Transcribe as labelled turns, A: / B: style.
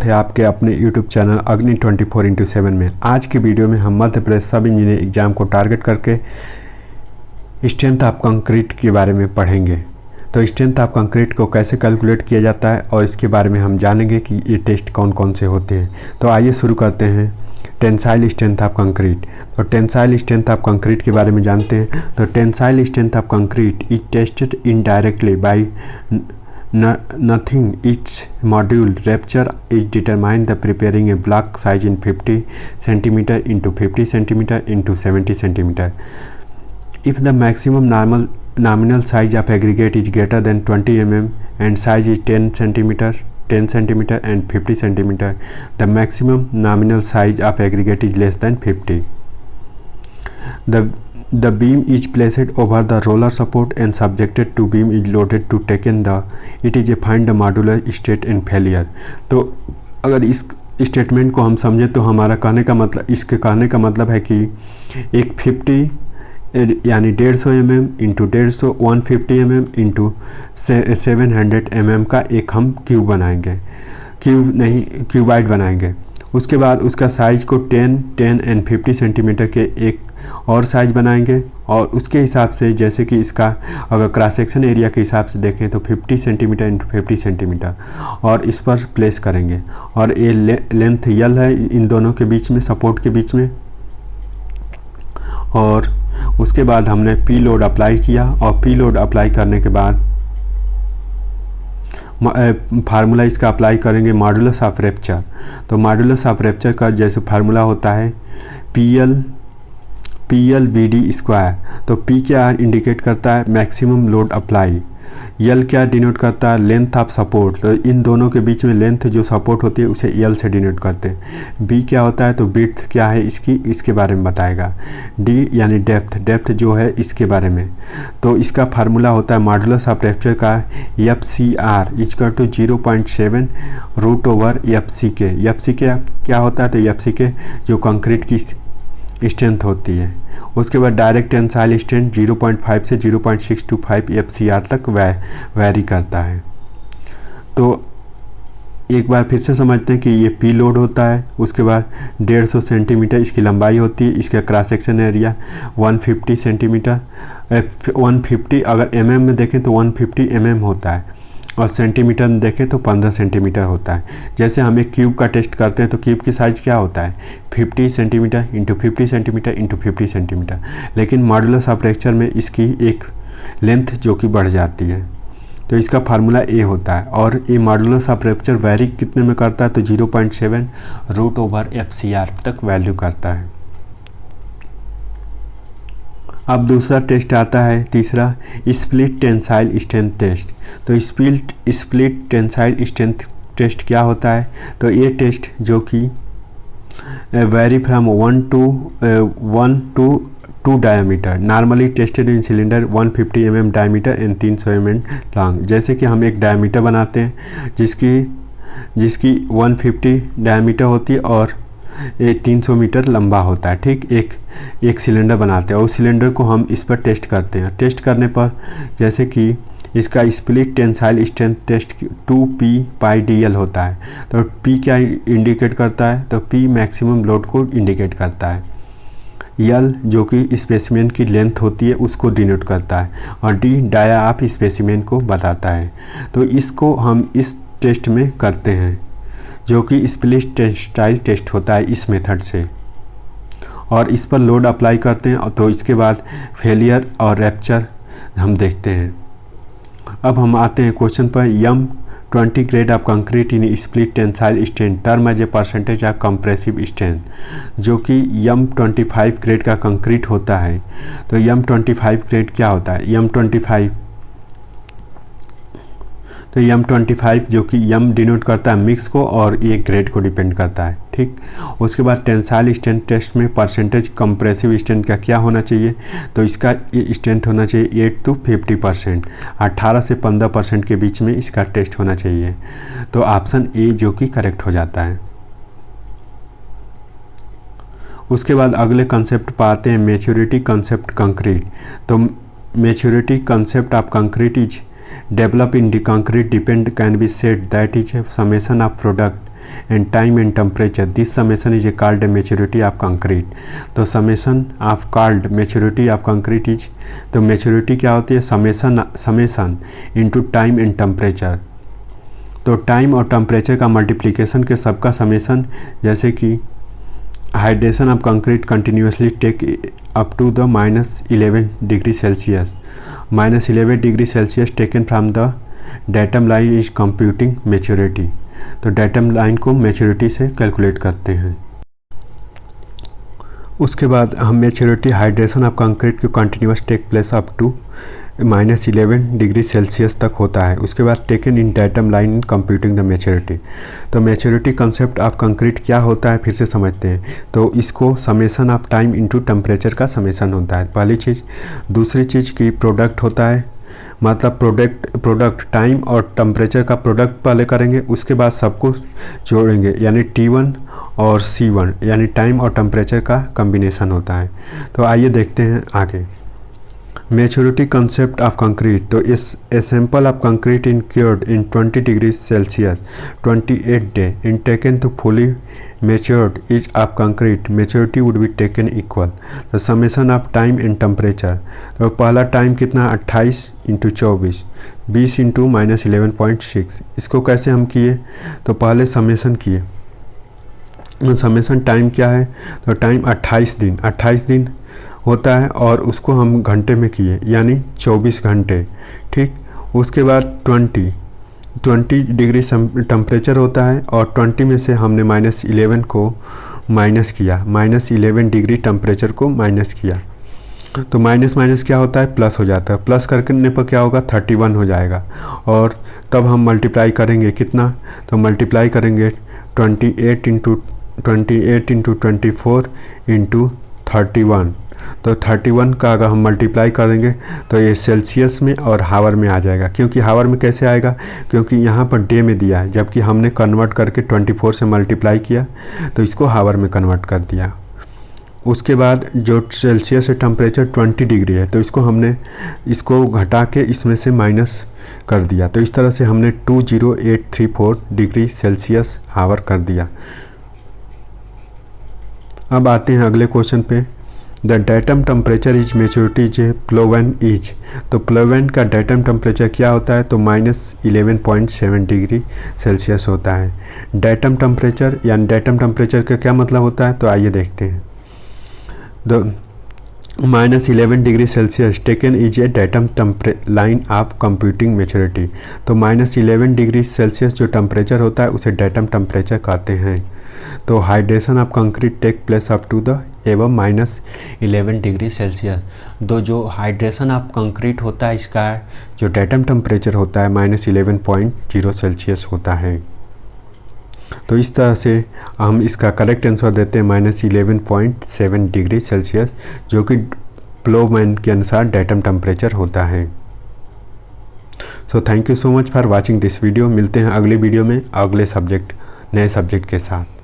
A: है आपके अपने YouTube चैनल अग्नि 24/7 में। आज की वीडियो में हम मध्य प्रदेश सब इंजीनियर एग्जाम को टारगेट करके स्ट्रेंथ ऑफ कंक्रीट के बारे में पढ़ेंगे। तो स्ट्रेंथ ऑफ कंक्रीट को कैसे कैलकुलेट किया जाता है और इसके बारे में हम जानेंगे कि ये टेस्ट कौन कौन से होते हैं। तो आइए शुरू करते हैं टेंसाइल स्ट्रेंथ ऑफ कंक्रीट। तो टेंसाइल स्ट्रेंथ ऑफ कंक्रीट के बारे में जानते हैं। तो tensile strength of concrete is tested indirectly bye nothing. Each module rupture is determined the preparing a block size in 50 cm into 50 cm into 70 cm. If the maximum nominal size of aggregate is greater than 20 mm and size is 10 cm and 50 cm, the maximum nominal size of aggregate is less than 50. The beam is placed over the roller support and subjected to beam is loaded to taken the it is a find the modular state and failure. तो अगर इस statement को हम समझे तो हमारा कहने का मतलब इसके कहने का मतलब है कि एक 50 यानी 150 mm into 150 mm into 700 mm का एक हम क्यूब बनाएंगे, क्यूबाइड बनाएंगे। उसके बाद उसका साइज़ को 10 एंड 50 सेंटीमीटर के एक और साइज बनाएंगे और उसके हिसाब से जैसे कि इसका अगर क्रॉस सेक्शन एरिया के हिसाब से देखें तो 50 सेंटीमीटर इंटू 50 सेंटीमीटर और इस पर प्लेस करेंगे। और ये लेंथ यल है इन दोनों के बीच में, सपोर्ट के बीच में। और उसके बाद हमने पी लोड अप्लाई किया और पी लोड अप्लाई करने के बाद फार्मूला इसका अप्लाई करेंगे मॉडुलस ऑफ रप्चर। तो मॉडुलस ऑफ रप्चर का जैसे फार्मूला होता है PL BD स्क्वायर। तो P क्या इंडिकेट करता है मैक्सिमम लोड अप्लाई, L क्या डिनोट करता है लेंथ ऑफ सपोर्ट। तो इन दोनों के बीच में लेंथ जो सपोर्ट होती है उसे L से डिनोट करते हैं। B क्या होता है तो विड्थ क्या है इसके बारे में बताएगा। D यानी डेप्थ जो है इसके बारे में। तो इसका फार्मूला होता है मॉडुलस ऑफ रप्चर का FCR equal to 0.7 root over FCK। FCK क्या होता है तो FCK जो कंक्रीट की स्ट्रेंथ होती है। उसके बाद डायरेक्ट टेंसाइल स्ट्रेंथ 0.5 से 0.625 FCR तक वैरी करता है। तो एक बार फिर से समझते हैं कि ये पी लोड होता है। उसके बाद 150 सेंटीमीटर इसकी लंबाई होती है, इसका क्रॉस सेक्शन एरिया 150 सेंटीमीटर 150 अगर mm में देखें तो 150 mm होता है और सेंटीमीटर में देखें तो 15 सेंटीमीटर होता है। जैसे हम एक क्यूब का टेस्ट करते हैं तो क्यूब की साइज़ क्या होता है 50 centimetre into 50 centimetre into 50 centimetre. लेकिन मॉडुलस ऑफ रप्चर में इसकी एक लेंथ जो कि बढ़ जाती है। तो इसका फार्मूला ए होता है और ये मॉडुलस ऑफ रप्चर वैरी कितने में करता है तो 0.7 रूट ओवर FCR तक वैल्यू करता है। अब दूसरा टेस्ट आता है तीसरा स्प्लिट टेंसाइल स्ट्रेंथ टेस्ट। तो स्प्लिट टेंसाइल स्ट्रेंथ टेस्ट क्या होता है तो ये टेस्ट जो कि very from 1 to 2 diameter normally tested in cylinder 150 mm diameter and 300 mm long. जैसे कि हम एक डायमीटर बनाते हैं जिसकी 150 डायमीटर होती है और 300 मीटर लंबा होता है। ठीक एक सिलेंडर बनाते हैं और उस सिलेंडर को हम इस पर टेस्ट करते हैं। टेस्ट करने पर जैसे कि इसका split tensile strength test 2P/dl होता है। तो P क्या इंडिकेट करता है तो P मैक्सिमम लोड को इंडिकेट करता है, L जो कि स्पेसिमेन की लेंथ होती है उसको डिनोट करता है और D डाया ऑफ स्पेसिमेन को बताता है। तो इसको हम इस टेस्ट में करते हैं जो कि स्प्लिट टेंसाइल टेस्ट होता है इस मेथड से और इस पर लोड अप्लाई करते हैं। तो इसके बाद फेलियर और रप्चर हम देखते हैं। अब हम आते हैं क्वेश्चन पर M20 grade of concrete in split tensile strength term as a percentage of compressive strength. जो कि M25 ग्रेड का कंक्रीट होता है। तो M25 ग्रेड क्या होता है M25 जो कि M डिनोट करता है मिक्स को और ये ग्रेड को डिपेंड करता है। ठीक, उसके बाद टेंसाइल स्ट्रेंथ टेस्ट में परसेंटेज कंप्रेसिव स्ट्रेंथ का क्या होना चाहिए तो इसका स्ट्रेंथ होना चाहिए 8 to 50%, 18 से 15% के बीच में इसका टेस्ट होना चाहिए। तो ऑप्शन ए जो कि करेक्ट हो जाता है। उसके बाद अगले कंसेप्ट पर आते हैं मैच्योरिटी कंसेप्ट कंक्रीट। तो maturity concept of concrete is develop in the concrete depend can be said that is a summation of product and time and temperature. This summation is called a maturity of concrete. तो summation of called maturity of concrete is, तो maturity क्या होती है, summation into time and temperature. तो time और temperature का multiplication के सबका समेशन, जैसे कि hydration of concrete continuously take up to the -11 degree Celsius. -11 degree Celsius taken from the datum line is computing maturity. तो डेटम लाइन को maturity से कैलकुलेट करते हैं. उसके बाद हम मेच्योरिटी हाइड्रेशन ऑफ कंक्रीट की continuous take place up to -11 degree Celsius तक होता है. उसके बाद taken in datum line in computing the maturity. तो मेच्योरिटी कंसेप्ट ऑफ कंक्रीट क्या होता है फिर से समझते हैं. तो इसको summation of time into temperature का समेशन होता है, पहली चीज़. दूसरी चीज़ की प्रोडक्ट होता है, मतलब प्रोडक्ट टाइम और टेम्परेचर का प्रोडक्ट पहले करेंगे, उसके बाद सब कुछ जोड़ेंगे, यानी T1 और C1 यानी टाइम और टेम्परेचर का कम्बिनेशन होता है. तो आइए देखते हैं आगे. Maturity concept of concrete. तो इस a sample of concrete in cured in 20 degree Celsius 28 day in taken to fully matured is of concrete maturity would be taken equal. The summation of time and temperature. तो पहला time कितना, 28 × 24, 20 × -11.6. इसको कैसे हम किए, तो पहले समेशन किए. समेशन टाइम क्या है, तो टाइम 28 दिन होता है और उसको हम घंटे में किए, यानी 24 घंटे. ठीक. उसके बाद 20 डिग्री टेम्परेचर होता है और 20 में से हमने -11 को माइनस किया, -11 डिग्री टेम्परेचर को माइनस किया. तो माइनस क्या होता है, प्लस हो जाता है. प्लस करने पर क्या होगा, 31 हो जाएगा. और तब हम मल्टीप्लाई करेंगे कितना, तो मल्टीप्लाई करेंगे 28 × 24 × 31. तो 31 का अगर हम मल्टीप्लाई करेंगे तो ये सेल्सियस में और हावर में आ जाएगा. क्योंकि हावर में कैसे आएगा, क्योंकि यहाँ पर डे में दिया है, जबकि हमने कन्वर्ट करके 24 से मल्टीप्लाई किया तो इसको हावर में कन्वर्ट कर दिया. उसके बाद जो सेल्सियस है टेम्परेचर 20 डिग्री है, तो इसको घटा के इसमें से माइनस कर दिया. तो इस तरह से हमने 20834 डिग्री सेल्सियस हावर कर दिया. अब आते हैं अगले क्वेश्चन पे. The datum temperature is maturity is Plowman is. तो प्लोवन का डेटम टेम्परेचर क्या होता है, तो -11.7 डिग्री सेल्सियस होता है. डेटम टेम्परेचर यानी डेटम टेम्परेचर का क्या मतलब होता है, तो आइए देखते हैं. The -11 degree Celsius taken is a datum line of computing maturity. तो -11 डिग्री सेल्सियस जो टेम्परेचर होता है उसे डेटम टेम्परेचर कहते हैं. तो hydration of concrete take place up to the एवं -11 डिग्री सेल्सियस. दो जो हाइड्रेशन ऑफ कंक्रीट होता है इसका जो डेटम टेम्परेचर होता है -11.0 सेल्सियस होता है. तो इस तरह से हम इसका करेक्ट आंसर देते हैं -11.7 डिग्री सेल्सियस, जो कि प्लोमैन के अनुसार डेटम टेम्परेचर होता है. So thank you so much for watching this video. मिलते हैं अगले वीडियो में अगले नए सब्जेक्ट के साथ.